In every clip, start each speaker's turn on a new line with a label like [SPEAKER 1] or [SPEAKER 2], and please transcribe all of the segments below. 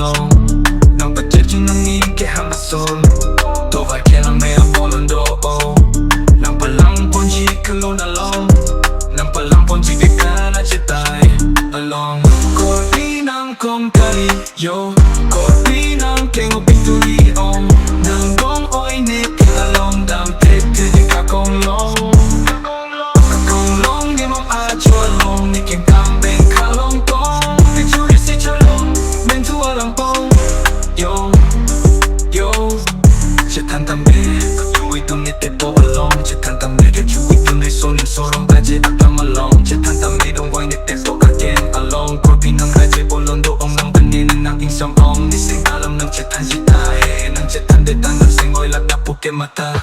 [SPEAKER 1] long Nang pagdadyo ng iyong kehamason Tovay kailang may apolong doo Nang palang ponji kalon along Nang palang ponji bigla na jitay along Korpi ng kong kali yo Korpi ng kengo victory on Nang gong oy ne along dam pek tili kakong long Kakong long di mong adyo along ni king kambing kalong tong Victory si chalong mentu alang pong yo yo Chetan tambe Yui tung ni tepo along Chetan tambe Get yui tung ni sonin sorong baje akam along Chetan tambe dong wang ni tepo again along Korpi ng raje bolon doong ng paninin ng isang ong Nising alam ng chetan si tae Ng chetan detang ng singoy lag na puke mata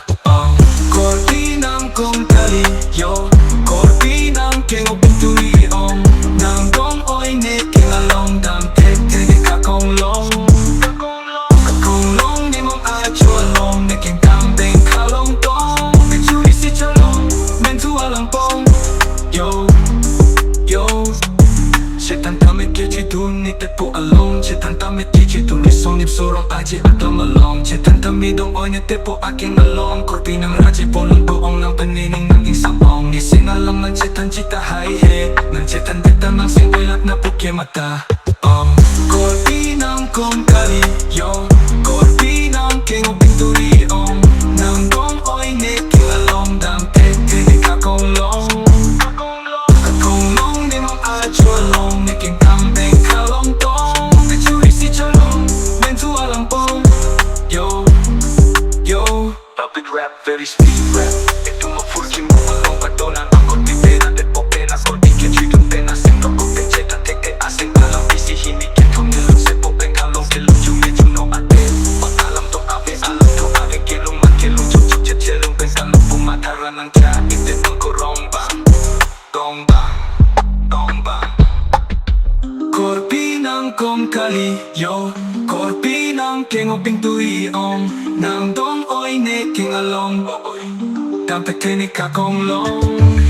[SPEAKER 1] Korpi ng kong kali yo Korpi ng kengo victory ong Nang gong oy ni king along Dam tek tili kakong long Kakong long ni mong adyo along Ni king kambing kalong tong Victory si chalong mentu alang pong yo yo Chetan tamit keji dun ni tepo along Chetan tamit keji dun ni sonip sorong aje akam along Chetan tamit dong oy ni tepo aking along Korpi ng raje bolong doong ng panining ng isang ong Nising alam ng chetan jita hai he Ng chetan deta ng singwilat na puke mata Korpi ng kong kali yo Korpi ng kengo victory ong Nang gong oy ni king along Dam pek tili kakong long Kakong long di mong adyo along Ni king kambing kalong tong Victory si chalong mentu alang pong yo yo Public rap, very speed rap Ito mapurki mo along Padonan ang korpi pera Tepo pera korpi keji dun pena Singro korpi cheta teke asing alam Isi hini ketong nilong sepo peng kalong Kilong yung medyo no ate Pag-alam tong abe alam tong abe Kilong magkilong chuk chet chelong peng kalong Pumataran ng tya Itit ng kurong bang Dong bang Dong bang Korpi ng kong kali yo Korpi ng kengo victory ong Nang dong oy ne king along Dam pek tili kakong long